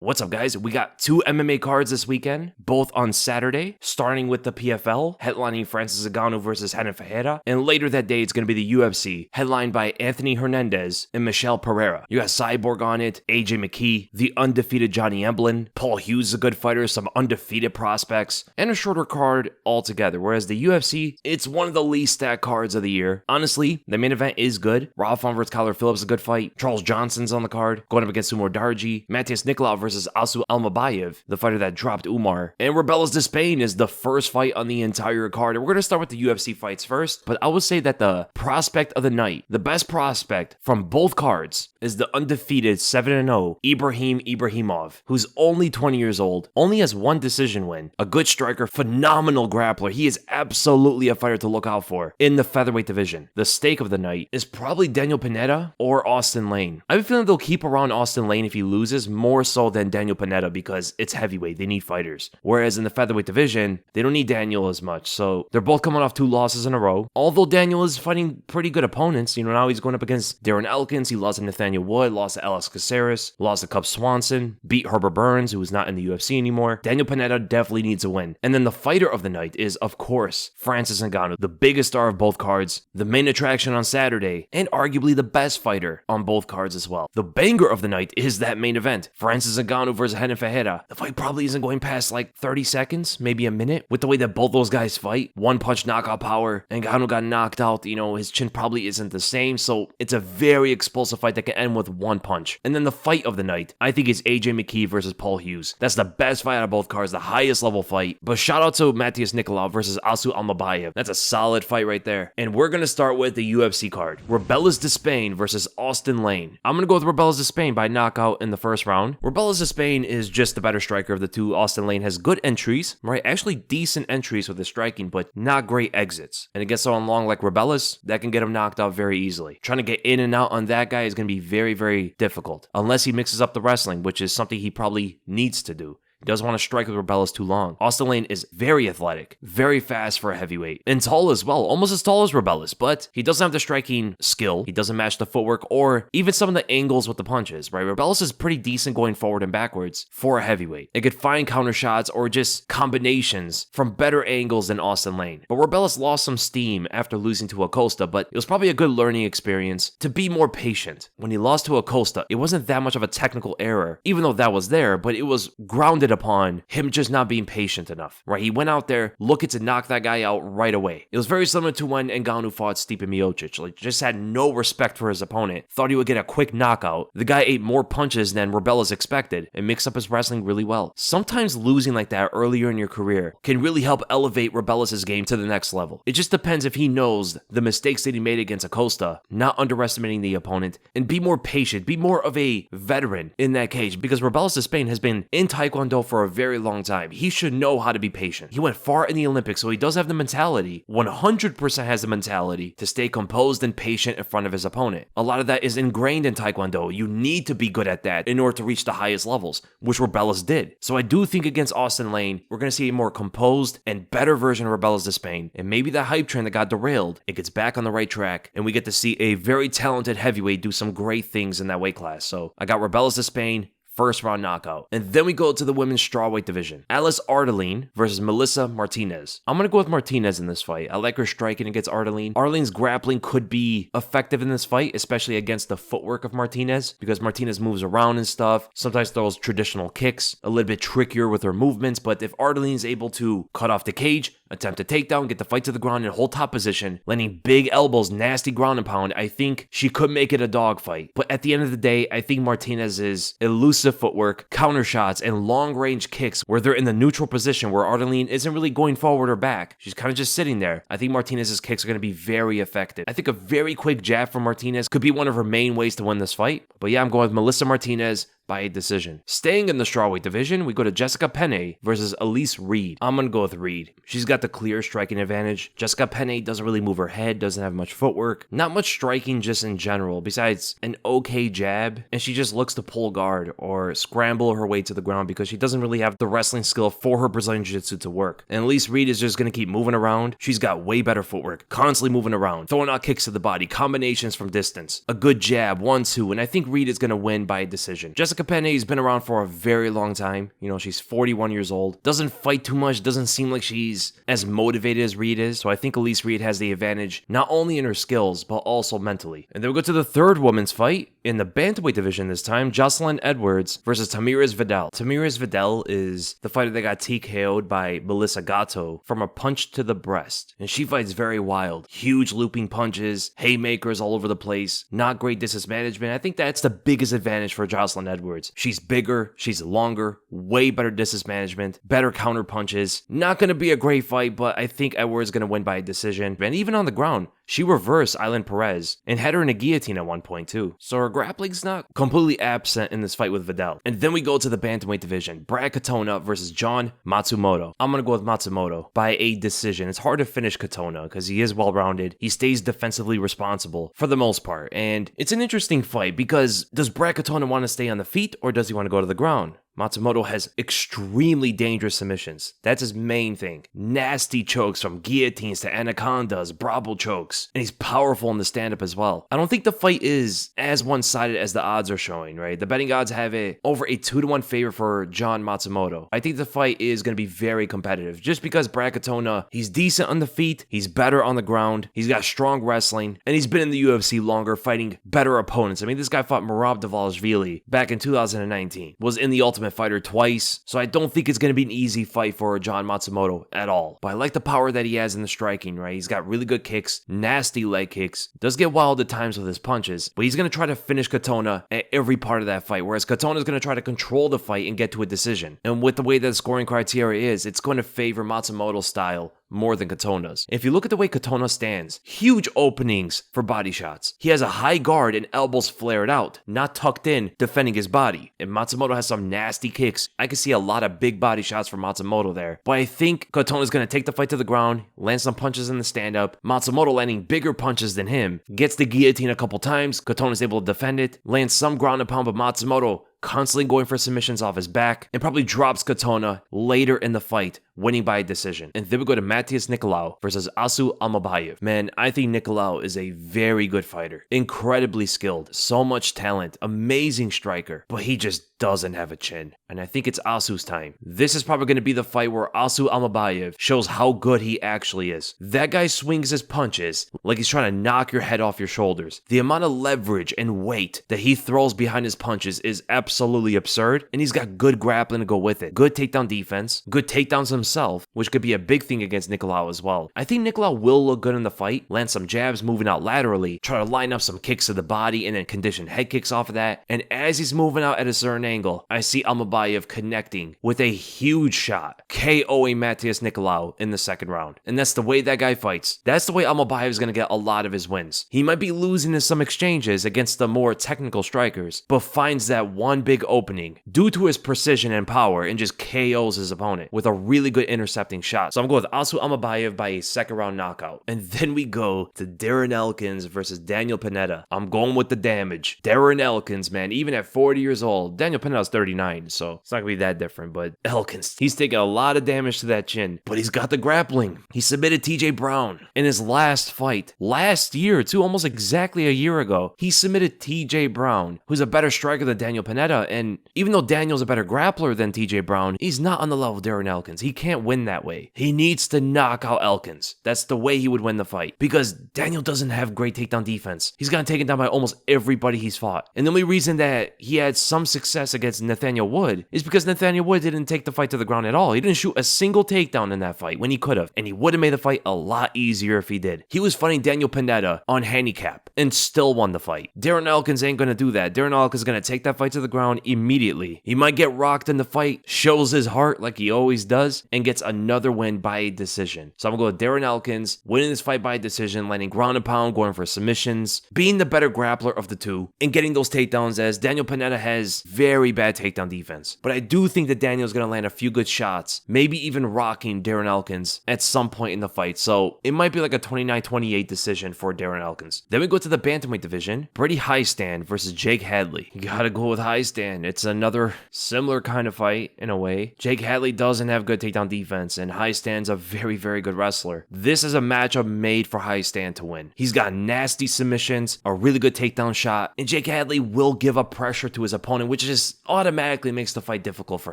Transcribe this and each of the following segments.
What's up, guys? We got two MMA cards this weekend, both on Saturday, starting with the PFL, headlining Francis Ngannou versus Renan Ferreira, and later that day, it's going to be the UFC, headlined by Anthony Hernandez and Michel Pereira. You got Cyborg on it, McKee, the undefeated Johnny Eblen, Paul Hughes is a good fighter, some undefeated prospects, and a shorter card altogether, whereas the UFC, it's one of the least stacked cards of the year. Honestly, the main event is good. Rafa versus Phillips is a good fight. Charles Johnson's on the card, going up against Mudaerji. Matthias Nicolau versus Austen, the fighter that dropped Umar. And Robelis Despaigne is the first fight on the entire card. And we're going to start with the UFC fights first, but I would say that the prospect of the night, the best prospect from both cards, is the undefeated 7-0 Ibragimov, who's only 20 years old, only has one decision win, a good striker, phenomenal grappler. He is absolutely a fighter to look out for in the featherweight division. The stake of the night is probably Daniel Pineda or Austen Lane. I have a feeling they'll keep around Austen Lane if he loses, more so than Daniel Pineda, because it's heavyweight. They need fighters. Whereas in the featherweight division, they don't need Daniel as much. So they're both coming off 2 losses in a row. Although Daniel is fighting pretty good opponents. Now he's going up against Darren Elkins. He lost to Nathaniel Wood, lost to Alex Caceres, lost to Cub Swanson, beat Herbert Burns, who is not in the UFC anymore. Daniel Pineda definitely needs a win. And then the fighter of the night is, of course, Francis Ngannou, the biggest star of both cards, the main attraction on Saturday, and arguably the best fighter on both cards as well. The banger of the night is that main event, Francis Ngannou versus Renan Ferreira. The fight probably isn't going past like 30 seconds, maybe a minute, with the way that both those guys fight. One punch knockout power, and Ngannou got knocked out. His chin probably isn't the same, so it's a very explosive fight that can end with one punch. And then the fight of the night, I think, is McKee versus Paul Hughes. That's the best fight out of both cards, the highest level fight. But shout out to Matthias Nicolau versus Austen Almabayev. That's a solid fight right there. And we're going to start with the UFC card. Robelis Despaigne versus Austen Lane. I'm going to go with Robelis Despaigne by knockout in the first round. Robelis Despaigne is just the better striker of the two. Austen Lane has good entries, right? Actually decent entries with his striking, but not great exits. And against someone long like Robelis, that can get him knocked out very easily. Trying to get in and out on that guy is going to be very, very difficult, unless he mixes up the wrestling, which is something he probably needs to do. He doesn't want to strike with Robelis too long. Austen Lane is very athletic, very fast for a heavyweight, and tall as well, almost as tall as Robelis, but he doesn't have the striking skill. He doesn't match the footwork or even some of the angles with the punches, right? Robelis is pretty decent going forward and backwards for a heavyweight. It could find counter shots or just combinations from better angles than Austen Lane. But Robelis lost some steam after losing to Acosta, but it was probably a good learning experience to be more patient. When he lost to Acosta, it wasn't that much of a technical error, even though that was there, but it was grounded upon him just not being patient enough, right? He went out there looking to knock that guy out right away. It was very similar to when Ngannou fought Stipe Miocic. Like, just had no respect for his opponent, thought he would get a quick knockout. The guy ate more punches than Robelis expected and mixed up his wrestling really well. Sometimes losing like that earlier in your career can really help elevate Robelis' game to the next level. It just depends if he knows the mistakes that he made against Acosta, not underestimating the opponent, and be more patient, be more of a veteran in that cage, because Robelis Despaigne has been in Taekwondo for a very long time. He should know how to be patient. He went far in the Olympics, so he does have the mentality, 100% has the mentality to stay composed and patient in front of his opponent. A lot of that is ingrained in Taekwondo. You need to be good at that in order to reach the highest levels, which Robelis did. So I do think against Austen Lane, we're going to see a more composed and better version of Robelis Despaigne, and maybe the hype train that got derailed, it gets back on the right track, and we get to see a very talented heavyweight do some great things in that weight class. So I got Robelis Despaigne, first round knockout. And then we go to the women's strawweight division. Alice Ardeline versus Melissa Martinez. I'm going to go with Martinez in this fight. I like her striking against Ardeline. Ardeline's grappling could be effective in this fight, especially against the footwork of Martinez, because Martinez moves around and stuff, sometimes throws traditional kicks, a little bit trickier with her movements, but if Ardeline is able to cut off the cage, attempt a takedown, get the fight to the ground and hold top position, landing big elbows, nasty ground and pound, I think she could make it a dogfight. But at the end of the day, I think Martinez's elusive footwork, counter shots, and long-range kicks where they're in the neutral position where Ardeline isn't really going forward or back. She's kind of just sitting there. I think Martinez's kicks are going to be very effective. I think a very quick jab from Martinez could be one of her main ways to win this fight. But yeah, I'm going with Melissa Martinez by a decision. Staying in the strawweight division, we go to Jessica Penne versus Elise Reed. I'm going to go with Reed. She's got the clear striking advantage. Jessica Penne doesn't really move her head, doesn't have much footwork, not much striking just in general, besides an okay jab, and she just looks to pull guard or scramble her way to the ground because she doesn't really have the wrestling skill for her Brazilian Jiu-Jitsu to work. And Elise Reed is just going to keep moving around. She's got way better footwork, constantly moving around, throwing out kicks to the body, combinations from distance, a good jab, 1-2, and I think Reed is going to win by a decision. Jessica Jessica Pene's been around for a very long time. You know, she's 41 years old. Doesn't fight too much. Doesn't seem like she's as motivated as Reed is. So I think Elise Reed has the advantage, not only in her skills, but also mentally. And then we go to the third women's fight in the bantamweight division this time. Jocelyn Edwards versus Tamiris Vidal. Tamiris Vidal is the fighter that got TKO'd by Melissa Gatto from a punch to the breast. And she fights very wild. Huge looping punches, haymakers all over the place, not great distance management. I think that's the biggest advantage for Jocelyn Edwards. She's bigger, she's longer, way better distance management, better counter punches. Not going to be a great fight, but I think Edwards is going to win by a decision. And even on the ground, she reversed Aileen Perez and had her in a guillotine at one point too. So her grappling's not completely absent in this fight with Vidal. And then we go to the bantamweight division. Brad Katona versus John Matsumoto. I'm going to go with Matsumoto by a decision. It's hard to finish Katona because he is well-rounded. He stays defensively responsible for the most part. And it's an interesting fight because does Brad Katona want to stay on the feet or does he want to go to the ground? Matsumoto has extremely dangerous submissions. That's his main thing. Nasty chokes from guillotines to anacondas, Bravo chokes. And he's powerful in the stand-up as well. I don't think the fight is as one-sided as the odds are showing, right? The betting odds have it over a 2-1 favor for John Matsumoto. I think the fight is going to be very competitive. Just because Brad Katona, he's decent on the feet, he's better on the ground, he's got strong wrestling, and he's been in the UFC longer fighting better opponents. I mean, this guy fought Merab Dvalishvili back in 2019. Was in the Ultimate Fighter twice, so I don't think it's going to be an easy fight for John Matsumoto at all. But I like the power that he has in the striking, right? He's got really good kicks, nasty leg kicks, does get wild at times with his punches, but he's going to try to finish Katona at every part of that fight, whereas Katona is going to try to control the fight and get to a decision. And with the way that the scoring criteria is, it's going to favor Matsumoto's style more than Katona's. If you look at the way Katona stands, huge openings for body shots. He has a high guard and elbows flared out, not tucked in, defending his body. And Matsumoto has some nasty kicks. I can see a lot of big body shots from Matsumoto there. But I think Katona's going to take the fight to the ground, land some punches in the stand-up. Matsumoto landing bigger punches than him. Gets the guillotine a couple times. Katona's able to defend it. Lands some ground and pound, but Matsumoto constantly going for submissions off his back, and probably drops Katona later in the fight, winning by a decision. And then we go to Matthias Nicolau versus Asu Almabayev. Man, I think Nicolau is a very good fighter. Incredibly skilled, so much talent, amazing striker, but he just doesn't have a chin. And I think it's Asu's time. This is probably going to be the fight where Asu Almabayev shows how good he actually is. That guy swings his punches like he's trying to knock your head off your shoulders. The amount of leverage and weight that he throws behind his punches is absolutely absurd, and he's got good grappling to go with it. Good takedown defense, good takedowns himself, which could be a big thing against Nicolau as well. I think Nicolau will look good in the fight, land some jabs moving out laterally, try to line up some kicks to the body and then condition head kicks off of that. And as he's moving out at a certain angle, I see Almabayev connecting with a huge shot, KOing Matthias Nicolau in the second round. And that's the way that guy fights. That's the way Almabayev is going to get a lot of his wins. He might be losing in some exchanges against the more technical strikers, but finds that one big opening due to his precision and power and just KOs his opponent with a really good intercepting shot. So I'm going with Asu Almabayev by a second round knockout. And then we go to Darren Elkins versus Daniel Pineda. I'm going with the damage. Darren Elkins, man, even at 40 years old, Daniel Pineda's 39, so it's not gonna be that different, but Elkins, he's taking a lot of damage to that chin, but he's got the grappling. He submitted TJ Brown in his last fight, last year too, almost exactly a year ago. He submitted TJ Brown, who's a better striker than Daniel Pineda, and even though Daniel's a better grappler than TJ Brown, he's not on the level of Darren Elkins. He can't win that way. He needs to knock out Elkins. That's the way he would win the fight, because Daniel doesn't have great takedown defense. He's gotten taken down by almost everybody he's fought, and the only reason that he had some success against Nathaniel Wood is because Nathaniel Wood didn't take the fight to the ground at all. He didn't shoot a single takedown in that fight when he could have, and he would have made the fight a lot easier if he did. He was fighting Daniel Pineda on handicap and still won the fight. Darren Elkins ain't gonna do that. Darren Elkins is gonna take that fight to the ground immediately. He might get rocked in the fight, shows his heart like he always does, and gets another win by a decision. So I'm gonna go with Darren Elkins, winning this fight by a decision, landing ground and pound, going for submissions, being the better grappler of the two, and getting those takedowns, as Daniel Pineda has very bad takedown defense. But I do think that Daniel's gonna land a few good shots, maybe even rocking Darren Elkins at some point in the fight. So it might be like a 29-28 decision for Darren Elkins. Then we go to the bantamweight division. Brady Highstand versus Jake Hadley. You gotta go with Highstand. It's another similar kind of fight in a way. Jake Hadley doesn't have good takedown defense, and Highstand's a very, very good wrestler. This is a matchup made for Highstand to win. He's got nasty submissions, a really good takedown shot, and Jake Hadley will give up pressure to his opponent, which is this automatically makes the fight difficult for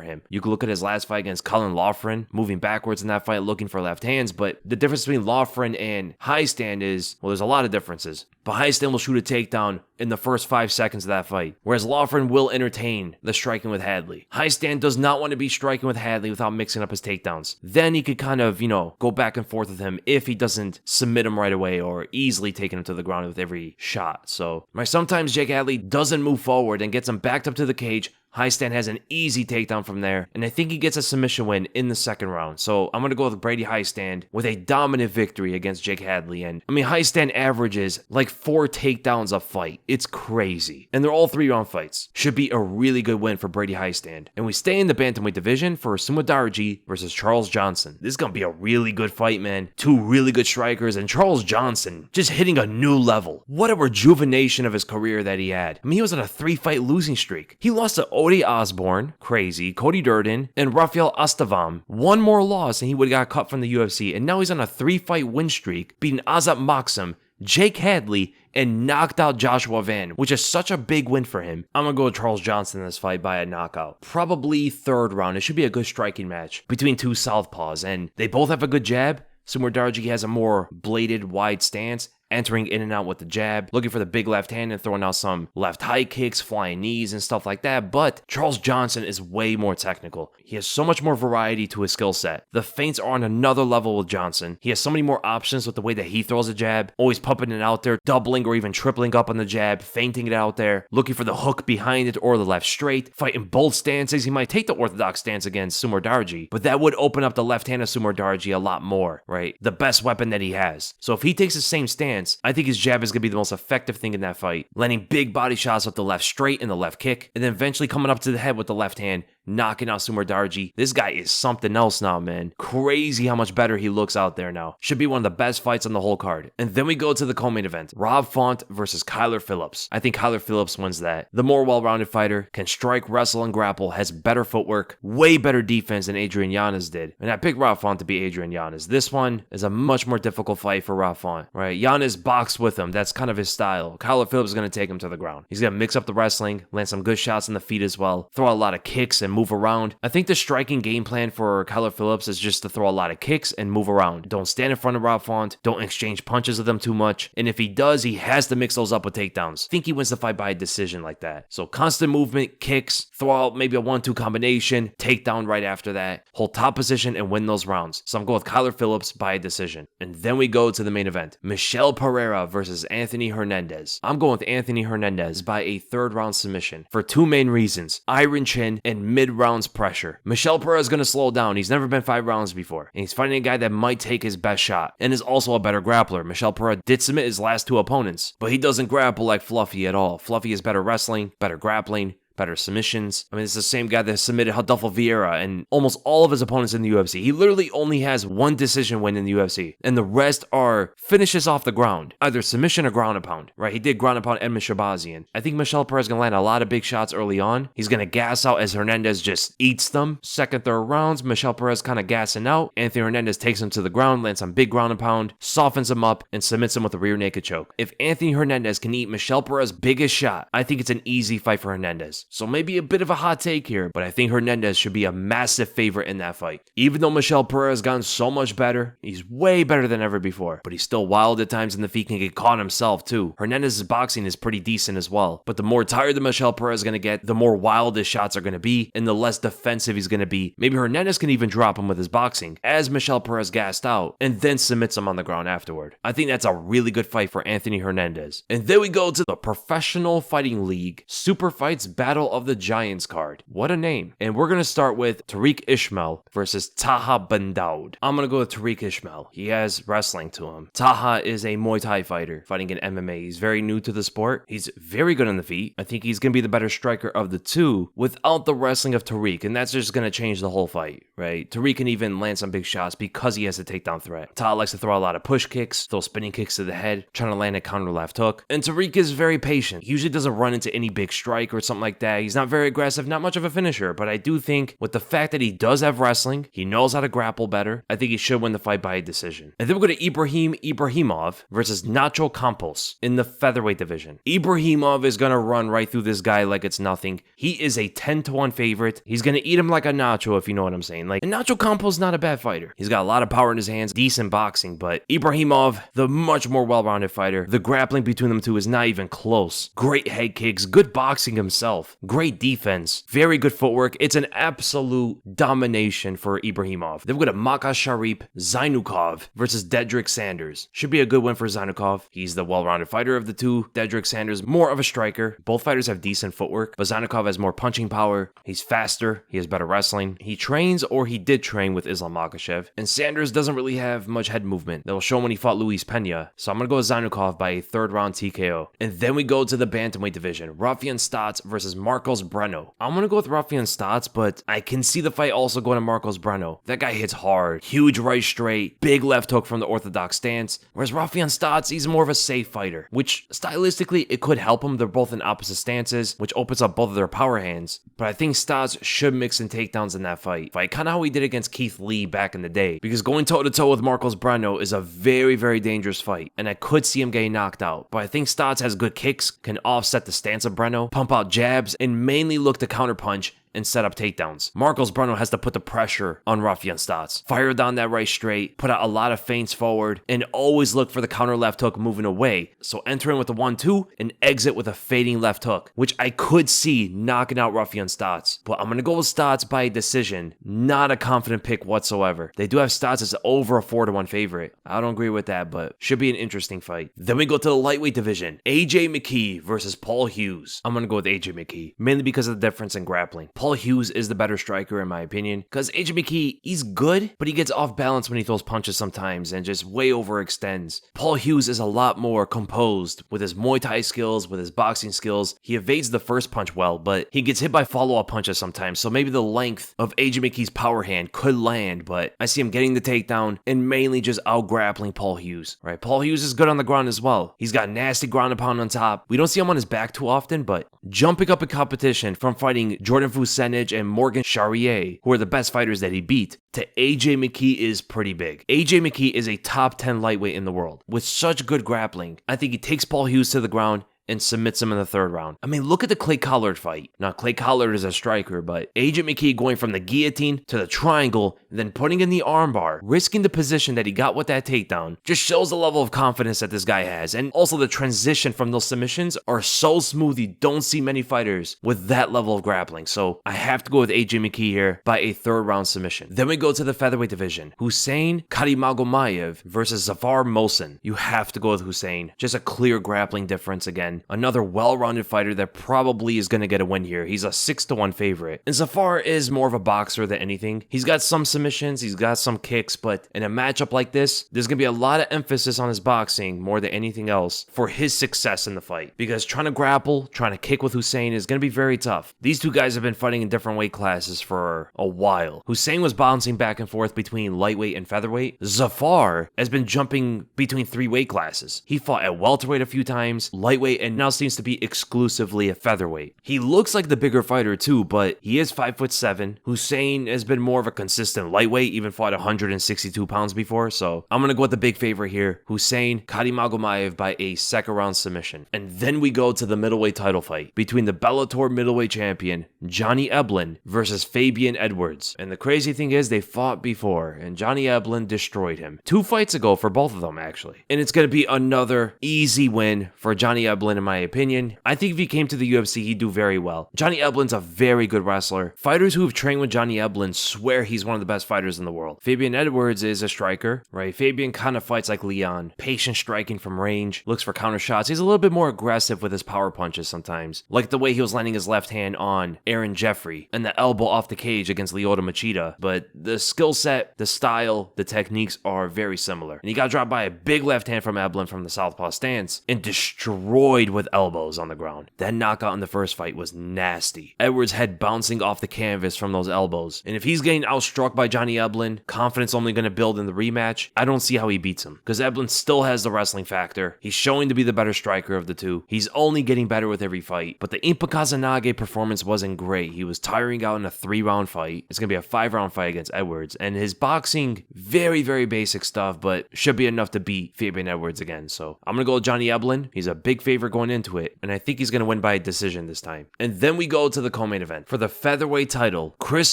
him. You can look at his last fight against Colin Loughran, moving backwards in that fight, looking for left hands, but the difference between Loughran and High-Stand is, well, there's a lot of differences. But High-Stand will shoot a takedown in the first 5 seconds of that fight, whereas Loughran will entertain the striking with Hadley. High-Stand does not want to be striking with Hadley without mixing up his takedowns. Then he could kind of, go back and forth with him if he doesn't submit him right away or easily taking him to the ground with every shot. So, sometimes Jake Hadley doesn't move forward and gets him backed up to the cage. High-Stand has an easy takedown from there, and I think he gets a submission win in the second round. So I'm going to go with Brady High-Stand with a dominant victory against Jake Hadley. And High-Stand averages like 4 takedowns a fight. It's crazy. And they're all 3-round fights. Should be a really good win for Brady High-Stand. And we stay in the bantamweight division for Mudaerji versus Charles Johnson. This is going to be a really good fight, man. 2 really good strikers, and Charles Johnson just hitting a new level. What a rejuvenation of his career that he had. He was on a 3-fight losing streak. He lost to Odie Osborne, crazy, Cody Durden, and Rafael Astavam. 1 more loss and he would have got cut from the UFC, and now he's on a 3-fight win streak, beating Azat Maksum, Jake Hadley, and knocked out Joshua Van, which is such a big win for him. I'm going to go with Charles Johnson in this fight by a knockout. Probably 3rd round. It should be a good striking match between 2 southpaws, and they both have a good jab. Mudaerji has a more bladed, wide stance, entering in and out with the jab, looking for the big left hand and throwing out some left high kicks, flying knees, and stuff like that. But Charles Johnson is way more technical. He has so much more variety to his skill set. The feints are on another level with Johnson. He has so many more options with the way that he throws a jab, always pumping it out there, doubling or even tripling up on the jab, feinting it out there, looking for the hook behind it or the left straight, fighting both stances. He might take the orthodox stance against Mudaerji, but that would open up the left hand of Mudaerji a lot more, right? The best weapon that he has. So if he takes the same stance, I think his jab is going to be the most effective thing in that fight, landing big body shots with the left straight and the left kick, and then eventually coming up to the head with the left hand, knocking out Mudaerji. This guy is something else now, man. Crazy how much better he looks out there now. Should be one of the best fights on the whole card. And then we go to the co-main event. Rob Font versus Kyler Phillips. I think Kyler Phillips wins that. The more well-rounded fighter, can strike, wrestle, and grapple, has better footwork, way better defense than Adrian Yanez did. And I picked Rob Font to be Adrian Yanez. This one is a much more difficult fight for Rob Font, right? Yanez boxed with him. That's kind of his style. Kyler Phillips is going to take him to the ground. He's going to mix up the wrestling, land some good shots in the feet as well, throw a lot of kicks and move around. I think the striking game plan for Kyler Phillips is just to throw a lot of kicks and move around. Don't stand in front of Rob Font. Don't exchange punches with him too much. And if he does, he has to mix those up with takedowns. I think he wins the fight by a decision like that. So constant movement, kicks, throw out maybe a 1-2 combination, takedown right after that, hold top position and win those rounds. So I'm going with Kyler Phillips by a decision. And then we go to the main event. Michel Pereira versus Anthony Hernandez. I'm going with Anthony Hernandez by a 3rd round submission for 2 main reasons: iron chin and mid-rounds pressure. Michel Pereira is going to slow down. He's never been 5 rounds before, and he's fighting a guy that might take his best shot and is also a better grappler. Michel Pereira did submit his last 2 opponents, but he doesn't grapple like Fluffy at all. Fluffy is better wrestling, better grappling, better submissions. It's the same guy that submitted Rodolfo Vieira and almost all of his opponents in the UFC. He literally only has 1 decision win in the UFC, and the rest are finishes off the ground, either submission or ground and pound, right? He did ground and pound Edmund Shabazian. I think Michel Pereira is going to land a lot of big shots early on. He's going to gas out as Hernandez just eats them. 2nd, 3rd rounds, Michel Pereira is kind of gassing out. Anthony Hernandez takes him to the ground, lands some big ground and pound, softens him up, and submits him with a rear naked choke. If Anthony Hernandez can eat Michel Pereira's biggest shot, I think it's an easy fight for Hernandez. So maybe a bit of a hot take here, but I think Hernandez should be a massive favorite in that fight. Even though Michel Pereira has gotten so much better, he's way better than ever before, but he's still wild at times in the feet, can get caught himself too. Hernandez's boxing is pretty decent as well, but the more tired that Michel Pereira is going to get, the more wild his shots are going to be, and the less defensive he's going to be. Maybe Hernandez can even drop him with his boxing as Michel Pereira's gassed out, and then submits him on the ground afterward. I think that's a really good fight for Anthony Hernandez. And then we go to the Professional Fighting League Super Fights Battle of the Giants card. What a name. And we're going to start with Tariq Ismail versus Taha Bandaud. I'm going to go with Tariq Ismail. He has wrestling to him. Taha is a Muay Thai fighter fighting in MMA. He's very new to the sport. He's very good on the feet. I think he's going to be the better striker of the 2 without the wrestling of Tariq, and that's just going to change the whole fight, right? Tariq can even land some big shots because he has a takedown threat. Taha likes to throw a lot of push kicks, throw spinning kicks to the head, trying to land a counter left hook. And Tariq is very patient. He usually doesn't run into any big strike or something like that. that. He's not very aggressive, not much of a finisher, but I do think with the fact that he does have wrestling, he knows how to grapple better, I think he should win the fight by a decision. And then we go to Ibragimov versus Nacho Campos in the featherweight division. Ibragimov is going to run right through this guy like it's nothing. He is a 10-1 favorite. He's going to eat him like a Nacho, if you know what I'm saying. And Nacho Campos is not a bad fighter. He's got a lot of power in his hands, decent boxing, but Ibragimov, the much more well-rounded fighter, the grappling between them two is not even close. Great head kicks, good boxing himself, great defense, very good footwork. It's an absolute domination for Ibragimov. Then we go to Makasharip Zainukov versus Dedrick Sanders. Should be a good win for Zainukov. He's the well-rounded fighter of the two. Dedrick Sanders, more of a striker. Both fighters have decent footwork, but Zainukov has more punching power. He's faster. He has better wrestling. He trains, or he did train, with Islam Makhachev. And Sanders doesn't really have much head movement. That will show him when he fought Luis Pena. So I'm going to go with Zainukov by a third-round TKO. And then we go to the bantamweight division. Rafian Stotts versus Marcos Breno. I'm going to go with Rafian Stotts, but I can see the fight also going to Marcos Breno. That guy hits hard. Huge right straight. Big left hook from the orthodox stance. Whereas Rafian Stotts, he's more of a safe fighter, which stylistically, it could help him. They're both in opposite stances, which opens up both of their power hands. But I think Stotts should mix in takedowns in that fight. Kind of how he did against Keith Lee back in the day. Because going toe-to-toe with Marcos Breno is a very, very dangerous fight. And I could see him getting knocked out. But I think Stotts has good kicks, can offset the stance of Breno, pump out jabs, and mainly look to counterpunch and set up takedowns. Marcos Breno has to put the pressure on Rafian Stotts. Fire down that right straight, put out a lot of feints forward, and always look for the counter left hook moving away. So enter in with the 1-2 and exit with a fading left hook, which I could see knocking out Rafian Stotts. But I'm going to go with Stotts by a decision. Not a confident pick whatsoever. They do have Stotts as over a 4-1 favorite. I don't agree with that, but should be an interesting fight. Then we go to the lightweight division. AJ McKee versus Paul Hughes. I'm going to go with AJ McKee, mainly because of the difference in grappling. Paul Hughes is the better striker in my opinion, because AJ McKee, he's good, but he gets off balance when he throws punches sometimes and just way overextends. Paul Hughes is a lot more composed with his Muay Thai skills, with his boxing skills. He evades the first punch well, but he gets hit by follow-up punches sometimes, so maybe the length of AJ McKee's power hand could land, but I see him getting the takedown and mainly just out-grappling Paul Hughes. Right? Paul Hughes is good on the ground as well. He's got nasty ground and pound on top. We don't see him on his back too often, but jumping up in competition from fighting Jordan Vucenic and Morgan Charrier, who are the best fighters that he beat, to AJ McKee is pretty big. AJ McKee is a top 10 lightweight in the world. With such good grappling, I think he takes Paul Hughes to the ground and submits him in the third round. I mean, look at the Clay Collard fight. Now, Clay Collard is a striker, but AJ McKee going from the guillotine to the triangle, and then putting in the armbar, risking the position that he got with that takedown, just shows the level of confidence that this guy has. And also the transition from those submissions are so smooth, you don't see many fighters with that level of grappling. So I have to go with AJ McKee here by a third round submission. Then we go to the featherweight division. Hussein Kadimagomayev versus Zafar Mohsen. You have to go with Hussein. Just a clear grappling difference again. Another well-rounded fighter that probably is going to get a win here. He's a 6-1 favorite. And Zafar is more of a boxer than anything. He's got some submissions, he's got some kicks, but in a matchup like this, there's going to be a lot of emphasis on his boxing more than anything else for his success in the fight. Because trying to grapple, trying to kick with Hussein is going to be very tough. These two guys have been fighting in different weight classes for a while. Hussein was bouncing back and forth between lightweight and featherweight. Zafar has been jumping between 3 weight classes. He fought at welterweight a few times, lightweight, and now seems to be exclusively a featherweight. He looks like the bigger fighter too, but he is 5'7". Hussein has been more of a consistent lightweight, even fought 162 pounds before, so I'm gonna go with the big favorite here, Hussein Kadimagomayev by a second round submission. And then we go to the middleweight title fight between the Bellator middleweight champion Johnny Eblen versus Fabian Edwards. And the crazy thing is they fought before, and Johnny Eblen destroyed him 2 fights ago for both of them actually. And it's gonna be another easy win for Johnny Eblen in my opinion. I think if he came to the UFC, he'd do very well. Johnny Eblen's a very good wrestler. Fighters who have trained with Johnny Eblen swear he's one of the best fighters in the world. Fabian Edwards is a striker, right? Fabian kind of fights like Leon. Patient striking from range, looks for counter shots. He's a little bit more aggressive with his power punches sometimes. Like the way he was landing his left hand on Aaron Jeffrey and the elbow off the cage against Lyoto Machida. But the skill set, the style, the techniques are very similar. And he got dropped by a big left hand from Eblen from the southpaw stance and destroyed with elbows on the ground. That knockout in the first fight was nasty. Edwards' head bouncing off the canvas from those elbows. And if he's getting outstruck by by Johnny Eblen. Confidence only going to build in the rematch. I don't see how he beats him because Eblen still has the wrestling factor. He's showing to be the better striker of the two. He's only getting better with every fight. But the Impa Kazanage performance wasn't great. He was tiring out in a 3-round fight. It's going to be a 5-round fight against Edwards. And his boxing, very, very basic stuff, but should be enough to beat Fabian Edwards again. So I'm going to go with Johnny Eblen. He's a big favorite going into it. And I think he's going to win by a decision this time. And then we go to the co-main event. For the featherweight title, Cris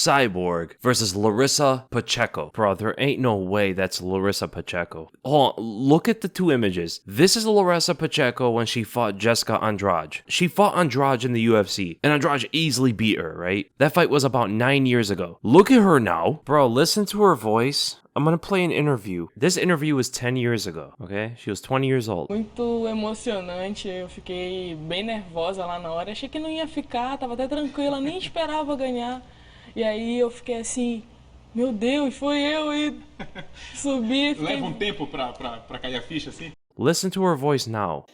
Cyborg versus Larissa Pacheco. Bro, there ain't no way that's Larissa Pacheco. Hold on, look at the two images. This is Larissa Pacheco when she fought Jessica Andrade. She fought Andrade in the UFC, and Andrade easily beat her, right? That fight was about 9 years ago. Look at her now. Bro, listen to her voice. I'm gonna play an interview. This interview was 10 years ago, okay? She was 20 years old. Muito emocionante, eu fiquei bem nervosa lá na hora. Achei que não ia ficar, tava até tranquila, nem esperava ganhar. E aí eu fiquei assim, meu Deus, foi eu e subi. Fiquei... Leva tempo pra cair a ficha assim? Listen to her voice now.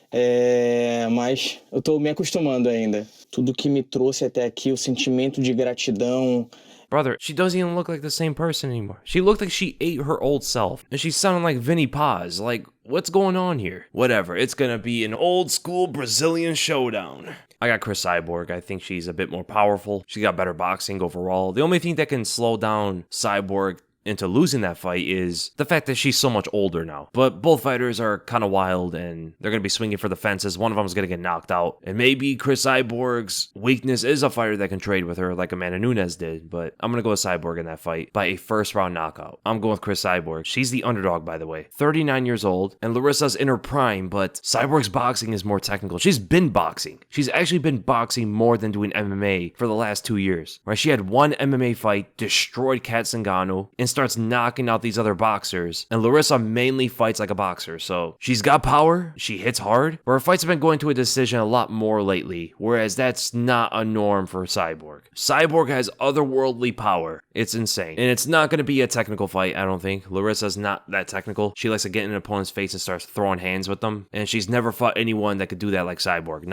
Mas eu tô me acostumando ainda. Tudo que me trouxe até aqui, o sentimento de gratidão. Brother, she doesn't even look like the same person anymore. She looked like she ate her old self. And she sounded like Vinny Paz. Like, what's going on here? Whatever, it's gonna be an old school Brazilian showdown. I got Cris Cyborg. I think she's a bit more powerful. She got better boxing overall. The only thing that can slow down Cyborg into losing that fight is the fact that she's so much older now. But both fighters are kind of wild and they're going to be swinging for the fences. One of them is going to get knocked out. And maybe Cris Cyborg's weakness is a fighter that can trade with her like Amanda Nunes did. But I'm going to go with Cyborg in that fight by a first-round knockout. I'm going with Cris Cyborg. She's the underdog, by the way. 39 years old. And Larissa's in her prime, but Cyborg's boxing is more technical. She's been boxing. She's actually been boxing more than doing MMA for the last 2 years. Right? She had one MMA fight, destroyed Kat Zingano, and starts knocking out these other boxers. And Larissa mainly fights like a boxer, so she's got power, she hits hard, but her fights have been going to a decision a lot more lately, whereas that's not a norm for Cyborg. Cyborg has otherworldly power. It's insane. And it's not going to be a technical fight, I don't think. Larissa's not that technical. She likes to get in an opponent's face and starts throwing hands with them, and she's never fought anyone that could do that like Cyborg.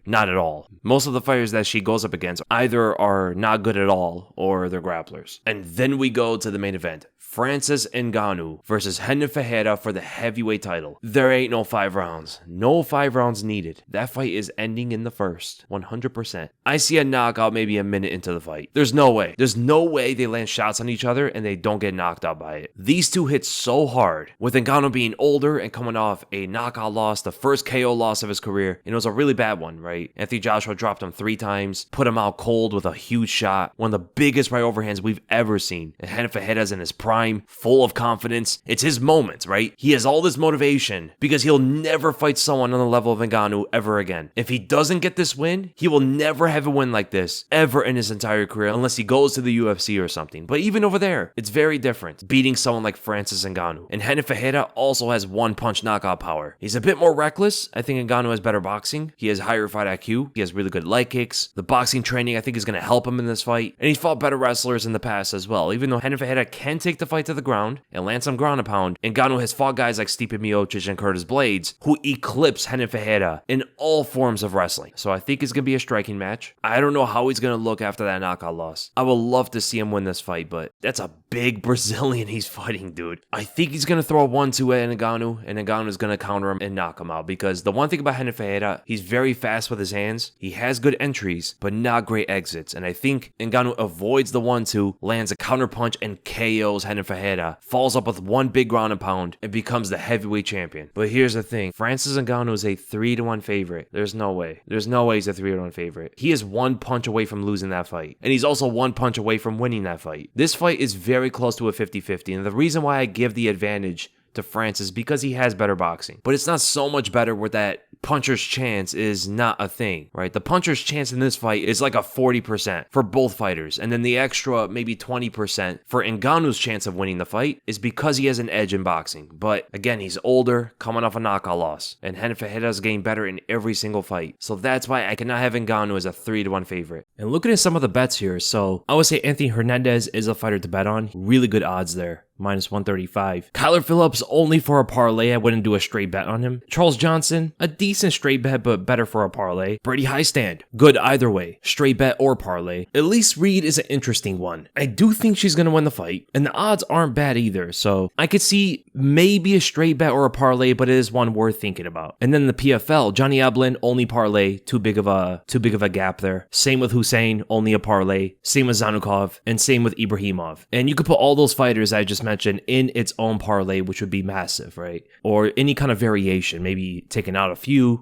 Not at all. Most of the fighters that she goes up against either are not good at all, or they're grapplers. And then we go to the main event. Francis Ngannou versus Renan Ferreira for the heavyweight title. There ain't no 5 rounds. No 5 rounds needed. That fight is ending in the first. 100%. I see a knockout maybe a minute into the fight. There's no way. There's no way they land shots on each other and they don't get knocked out by it. These two hit so hard. With Ngannou being older and coming off a knockout loss, the first KO loss of his career, and it was a really bad one, right? Anthony Joshua dropped him 3 times, put him out cold with a huge shot. One of the biggest right overhands we've ever seen. And Renan Ferreira's in his prime, full of confidence. It's his moment, right? He has all this motivation because he'll never fight someone on the level of Ngannou ever again. If he doesn't get this win, he will never have a win like this ever in his entire career unless he goes to the UFC or something. But even over there, it's very different beating someone like Francis Ngannou. And Renan Ferreira also has one-punch knockout power. He's a bit more reckless. I think Ngannou has better boxing. He has higher fight IQ. He has really good leg kicks. The boxing training, I think, is going to help him in this fight. And he's fought better wrestlers in the past as well. Even though Renan Ferreira can take the fight to the ground and land some ground and pound, Ngannou has fought guys like Stipe Miocic and Curtis Blades who eclipse Renan Ferreira in all forms of wrestling. So I think it's going to be a striking match. I don't know how he's going to look after that knockout loss. I would love to see him win this fight, but that's a big Brazilian he's fighting, dude. I think he's going to throw a 1-2 at Ngannou, and Ngannou is going to counter him and knock him out, because the one thing about Renan Ferreira, he's very fast with his hands. He has good entries, but not great exits. And I think Ngannou avoids the 1-2, lands a counter punch, and KOs Renan Ferreira, falls up with one big ground and pound, and becomes the heavyweight champion. But here's the thing. Francis Ngannou is a 3-1 favorite. There's no way. There's no way he's a 3-1 favorite. He is one punch away from losing that fight. And he's also one punch away from winning that fight. This fight is very close to a 50-50. And the reason why I give the advantage to Francis because he has better boxing. But it's not so much better where that puncher's chance is not a thing, right? The puncher's chance in this fight is like a 40% for both fighters. And then the extra maybe 20% for Ngannou's chance of winning the fight is because he has an edge in boxing. But again, he's older, coming off a knockout loss. And Renan Ferreira's getting better in every single fight. So that's why I cannot have Ngannou as a 3-1 favorite. And looking at some of the bets here, so I would say Anthony Hernandez is a fighter to bet on. Really good odds there. minus 135. Kyler Phillips only for a parlay. I wouldn't do a straight bet on him. Charles Johnson, a decent straight bet, but better for a parlay. Brady Highstand, good either way, straight bet or parlay. Elise Reed is an interesting one. I do think she's going to win the fight, and the odds aren't bad either, so I could see maybe a straight bet or a parlay, but it is one worth thinking about. And then the PFL, Johnny Eblen, only parlay, too big of a gap there. Same with Hussein, only a parlay. Same with Zanukov, and same with Ibragimov. And you could put all those fighters I just mentioned in its own parlay, which would be massive, right? Or any kind of variation, maybe taking out a few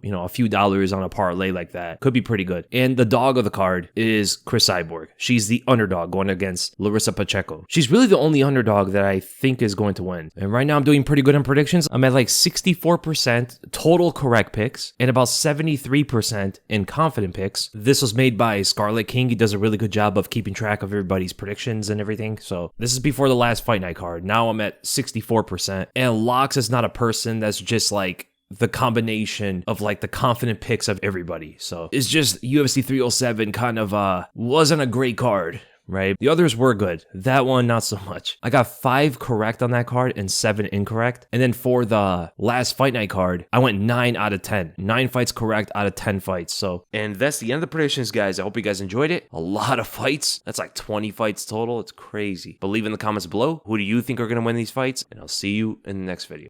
dollars on a parlay like that. Could be pretty good. And the dog of the card is Cris Cyborg. She's the underdog going against Larissa Pacheco. She's really the only underdog that I think is going to win. And right now I'm doing pretty good in predictions. I'm at like 64% total correct picks and about 73% in confident picks. This was made by Scarlet King. He does a really good job of keeping track of everybody's predictions and everything. So this is before the last Fight Night card. Now I'm at 64%. And Locks is not a person that's just like the combination of like the confident picks of everybody. So it's just UFC 307 kind of wasn't a great card, right? The others were good. That one, not so much. I got 5 correct on that card and 7 incorrect. And then for the last Fight Night card, I went 9 out of 10. 9 fights correct out of 10 fights. So, and that's the end of the predictions, guys. I hope you guys enjoyed it. A lot of fights. That's like 20 fights total. It's crazy. But leave in the comments below, who do you think are going to win these fights? And I'll see you in the next video.